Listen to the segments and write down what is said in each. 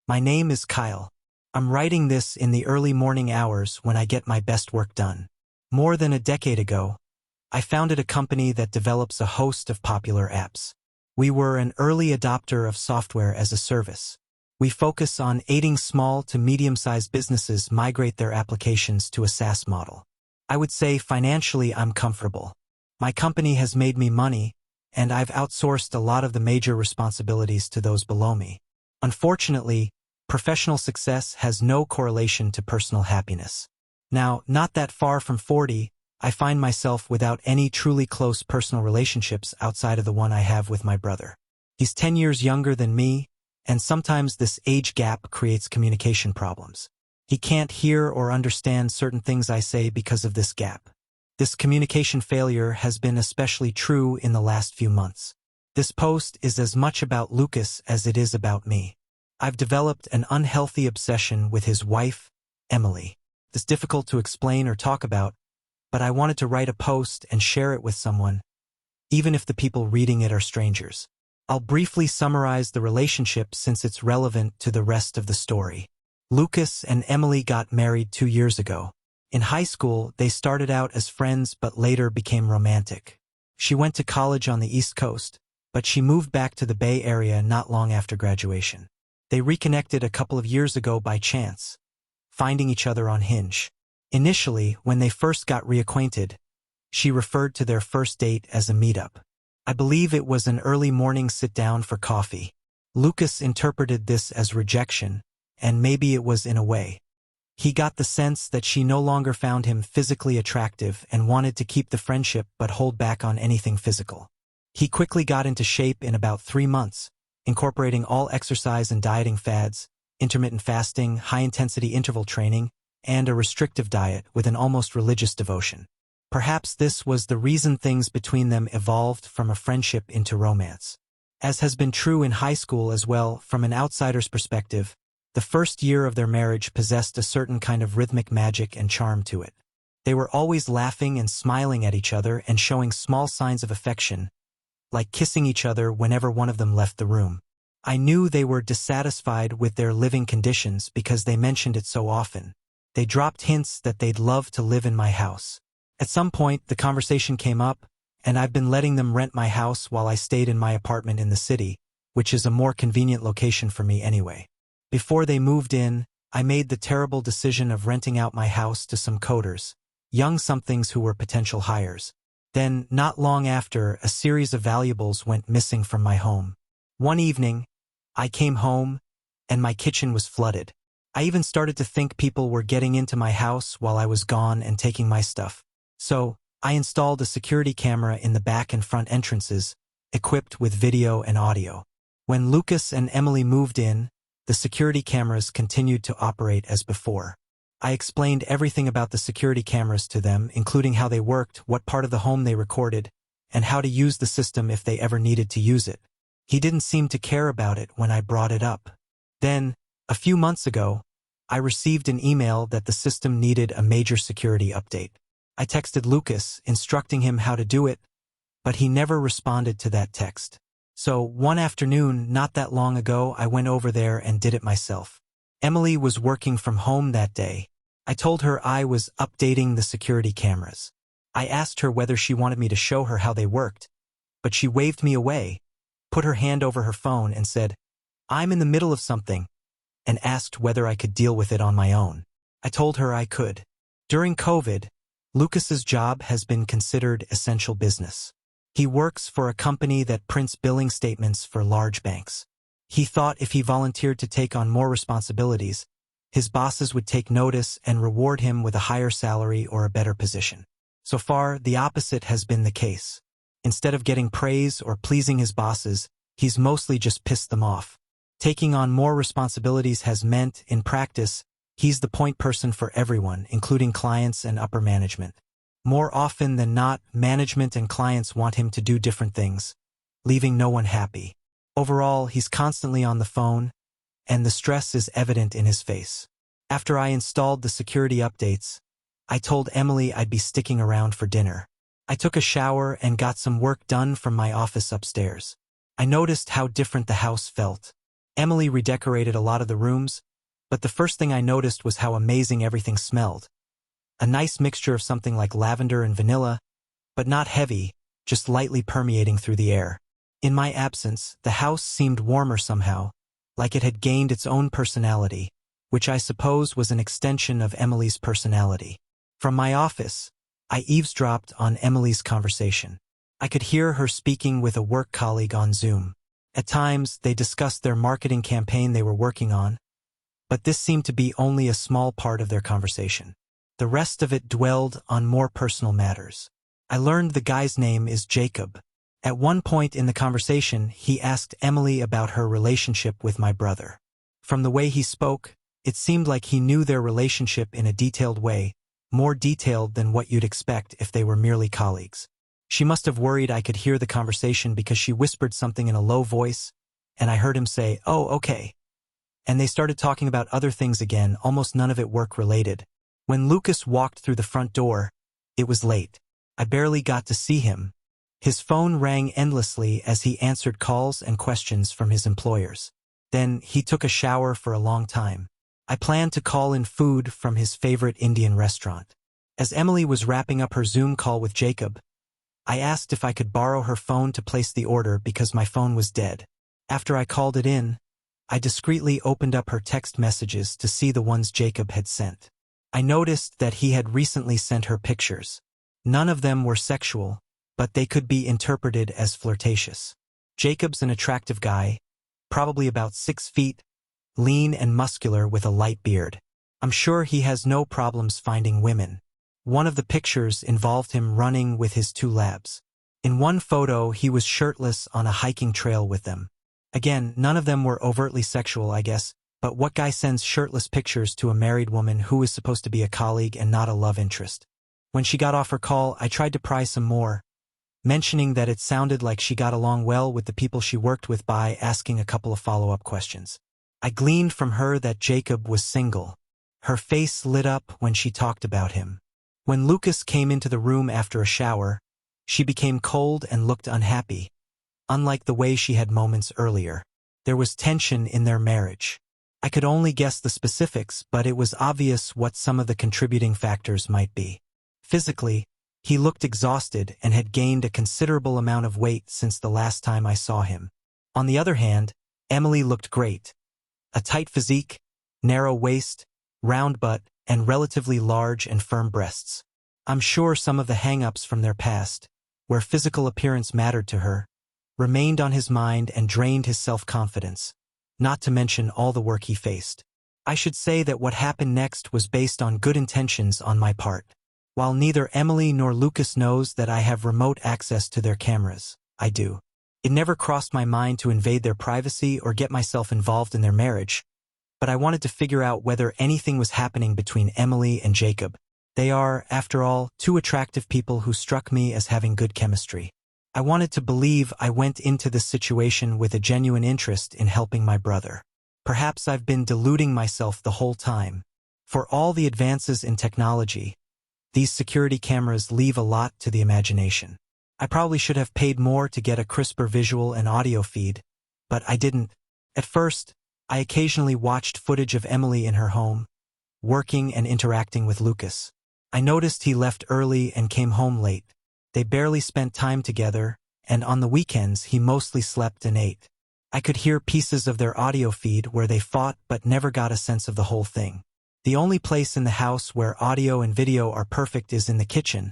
My name is Kyle. I'm writing this in the early morning hours when I get my best work done. More than a decade ago, I founded a company that develops a host of popular apps. We were an early adopter of software as a service. We focus on aiding small to medium-sized businesses migrate their applications to a SaaS model. I would say financially I'm comfortable. My company has made me money, and I've outsourced a lot of the major responsibilities to those below me. Unfortunately, professional success has no correlation to personal happiness. Now, not that far from 40, I find myself without any truly close personal relationships outside of the one I have with my brother. He's 10 years younger than me, and sometimes this age gap creates communication problems. He can't hear or understand certain things I say because of this gap. This communication failure has been especially true in the last few months. This post is as much about Lucas as it is about me. I've developed an unhealthy obsession with his wife, Emily. It's difficult to explain or talk about, but I wanted to write a post and share it with someone, even if the people reading it are strangers. I'll briefly summarize the relationship since it's relevant to the rest of the story. Lucas and Emily got married 2 years ago. In high school, they started out as friends but later became romantic. She went to college on the East Coast, but she moved back to the Bay Area not long after graduation. They reconnected a couple of years ago by chance, finding each other on Hinge. Initially, when they first got reacquainted, she referred to their first date as a meetup. I believe it was an early morning sit-down for coffee. Lucas interpreted this as rejection, and maybe it was in a way. He got the sense that she no longer found him physically attractive and wanted to keep the friendship but hold back on anything physical. He quickly got into shape in about 3 months, incorporating all exercise and dieting fads, intermittent fasting, high-intensity interval training, and a restrictive diet with an almost religious devotion. Perhaps this was the reason things between them evolved from a friendship into romance. As has been true in high school as well, from an outsider's perspective, the first year of their marriage possessed a certain kind of rhythmic magic and charm to it. They were always laughing and smiling at each other and showing small signs of affection, like kissing each other whenever one of them left the room. I knew they were dissatisfied with their living conditions because they mentioned it so often. They dropped hints that they'd love to live in my house. At some point, the conversation came up, and I've been letting them rent my house while I stayed in my apartment in the city, which is a more convenient location for me anyway. Before they moved in, I made the terrible decision of renting out my house to some coders, young somethings who were potential hires. Then, not long after, a series of valuables went missing from my home. One evening, I came home, and my kitchen was flooded. I even started to think people were getting into my house while I was gone and taking my stuff. So, I installed a security camera in the back and front entrances, equipped with video and audio. When Lucas and Emily moved in, the security cameras continued to operate as before. I explained everything about the security cameras to them, including how they worked, what part of the home they recorded, and how to use the system if they ever needed to use it. He didn't seem to care about it when I brought it up. Then, a few months ago, I received an email that the system needed a major security update. I texted Lucas, instructing him how to do it, but he never responded to that text. So, one afternoon, not that long ago, I went over there and did it myself. Emily was working from home that day. I told her I was updating the security cameras. I asked her whether she wanted me to show her how they worked, but she waved me away, put her hand over her phone and said, "I'm in the middle of something," and asked whether I could deal with it on my own. I told her I could. During COVID, Lucas's job has been considered essential business. He works for a company that prints billing statements for large banks. He thought if he volunteered to take on more responsibilities, his bosses would take notice and reward him with a higher salary or a better position. So far, the opposite has been the case. Instead of getting praise or pleasing his bosses, he's mostly just pissed them off. Taking on more responsibilities has meant, in practice, he's the point person for everyone, including clients and upper management. More often than not, management and clients want him to do different things, leaving no one happy. Overall, he's constantly on the phone, and the stress is evident in his face. After I installed the security updates, I told Emily I'd be sticking around for dinner. I took a shower and got some work done from my office upstairs. I noticed how different the house felt. Emily redecorated a lot of the rooms, but the first thing I noticed was how amazing everything smelled. A nice mixture of something like lavender and vanilla, but not heavy, just lightly permeating through the air. In my absence, the house seemed warmer somehow, like it had gained its own personality, which I suppose was an extension of Emily's personality. From my office, I eavesdropped on Emily's conversation. I could hear her speaking with a work colleague on Zoom. At times, they discussed their marketing campaign they were working on, but this seemed to be only a small part of their conversation. The rest of it dwelled on more personal matters. I learned the guy's name is Jacob. At one point in the conversation, he asked Emily about her relationship with my brother. From the way he spoke, it seemed like he knew their relationship in a detailed way, more detailed than what you'd expect if they were merely colleagues. She must have worried I could hear the conversation because she whispered something in a low voice, and I heard him say, "Oh, okay." And they started talking about other things again, almost none of it work-related. When Lucas walked through the front door, it was late. I barely got to see him. His phone rang endlessly as he answered calls and questions from his employers. Then he took a shower for a long time. I planned to call in food from his favorite Indian restaurant. As Emily was wrapping up her Zoom call with Jacob, I asked if I could borrow her phone to place the order because my phone was dead. After I called it in, I discreetly opened up her text messages to see the ones Jacob had sent. I noticed that he had recently sent her pictures. None of them were sexual, but they could be interpreted as flirtatious. Jacob's an attractive guy, probably about 6 feet, lean and muscular with a light beard. I'm sure he has no problems finding women. One of the pictures involved him running with his 2 labs. In one photo, he was shirtless on a hiking trail with them. Again, none of them were overtly sexual, I guess, but what guy sends shirtless pictures to a married woman who is supposed to be a colleague and not a love interest? When she got off her call, I tried to pry some more, mentioning that it sounded like she got along well with the people she worked with by asking a couple of follow-up questions. I gleaned from her that Jacob was single. Her face lit up when she talked about him. When Lucas came into the room after a shower, she became cold and looked unhappy, unlike the way she had moments earlier. There was tension in their marriage. I could only guess the specifics, but it was obvious what some of the contributing factors might be. Physically, he looked exhausted and had gained a considerable amount of weight since the last time I saw him. On the other hand, Emily looked great. A tight physique, narrow waist, round butt, and relatively large and firm breasts. I'm sure some of the hang-ups from their past, where physical appearance mattered to her, remained on his mind and drained his self-confidence, not to mention all the work he faced. I should say that what happened next was based on good intentions on my part. While neither Emily nor Lucas knows that I have remote access to their cameras, I do. It never crossed my mind to invade their privacy or get myself involved in their marriage, but I wanted to figure out whether anything was happening between Emily and Jacob. They are, after all, 2 attractive people who struck me as having good chemistry. I wanted to believe I went into this situation with a genuine interest in helping my brother. Perhaps I've been deluding myself the whole time. For all the advances in technology, these security cameras leave a lot to the imagination. I probably should have paid more to get a crisper visual and audio feed, but I didn't. At first, I occasionally watched footage of Emily in her home, working and interacting with Lucas. I noticed he left early and came home late. They barely spent time together, and on the weekends he mostly slept and ate. I could hear pieces of their audio feed where they fought but never got a sense of the whole thing. The only place in the house where audio and video are perfect is in the kitchen,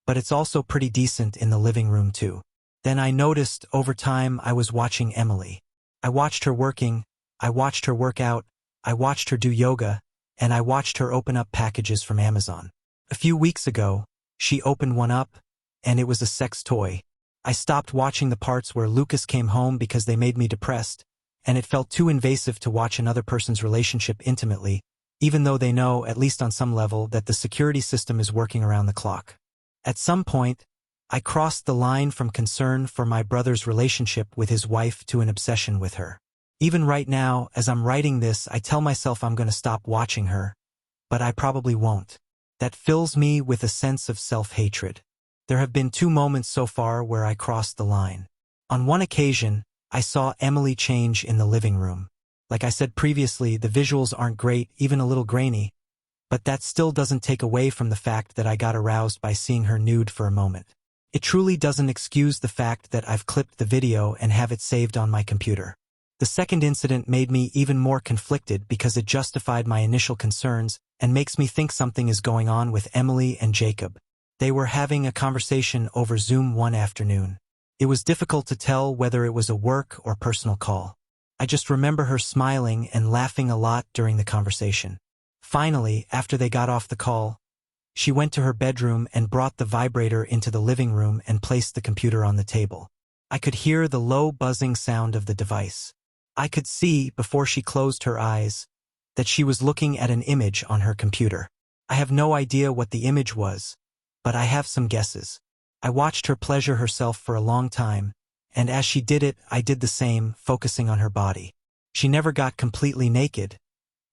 but it's also pretty decent in the living room too. Then I noticed over time I was watching Emily. I watched her working, I watched her work out, I watched her do yoga, and I watched her open up packages from Amazon. A few weeks ago, she opened one up, and it was a sex toy. I stopped watching the parts where Lucas came home because they made me depressed, and it felt too invasive to watch another person's relationship intimately, even though they know, at least on some level, that the security system is working around the clock. At some point, I crossed the line from concern for my brother's relationship with his wife to an obsession with her. Even right now, as I'm writing this, I tell myself I'm going to stop watching her, but I probably won't. That fills me with a sense of self-hatred. There have been 2 moments so far where I crossed the line. On one occasion, I saw Emily change in the living room. Like I said previously, the visuals aren't great, even a little grainy, but that still doesn't take away from the fact that I got aroused by seeing her nude for a moment. It truly doesn't excuse the fact that I've clipped the video and have it saved on my computer. The second incident made me even more conflicted because it justified my initial concerns and makes me think something is going on with Emily and Jacob. They were having a conversation over Zoom one afternoon. It was difficult to tell whether it was a work or personal call. I just remember her smiling and laughing a lot during the conversation. Finally, after they got off the call, she went to her bedroom and brought the vibrator into the living room and placed the computer on the table. I could hear the low buzzing sound of the device. I could see, before she closed her eyes, that she was looking at an image on her computer. I have no idea what the image was, but I have some guesses. I watched her pleasure herself for a long time, and as she did it, I did the same, focusing on her body. She never got completely naked,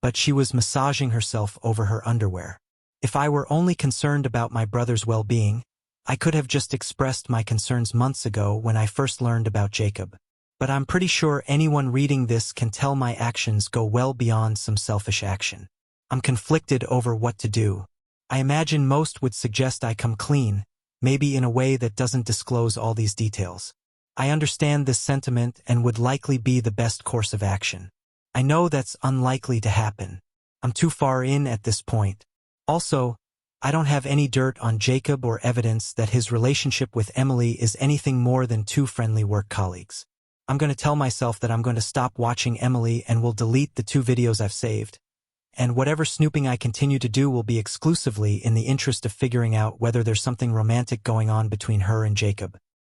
but she was massaging herself over her underwear. If I were only concerned about my brother's well-being, I could have just expressed my concerns months ago when I first learned about Jacob. But I'm pretty sure anyone reading this can tell my actions go well beyond some selfish action. I'm conflicted over what to do. I imagine most would suggest I come clean, maybe in a way that doesn't disclose all these details. I understand this sentiment and would likely be the best course of action. I know that's unlikely to happen. I'm too far in at this point. Also, I don't have any dirt on Jacob or evidence that his relationship with Emily is anything more than two friendly work colleagues. I'm going to tell myself that I'm going to stop watching Emily and will delete the 2 videos I've saved. And whatever snooping I continue to do will be exclusively in the interest of figuring out whether there's something romantic going on between her and Jacob.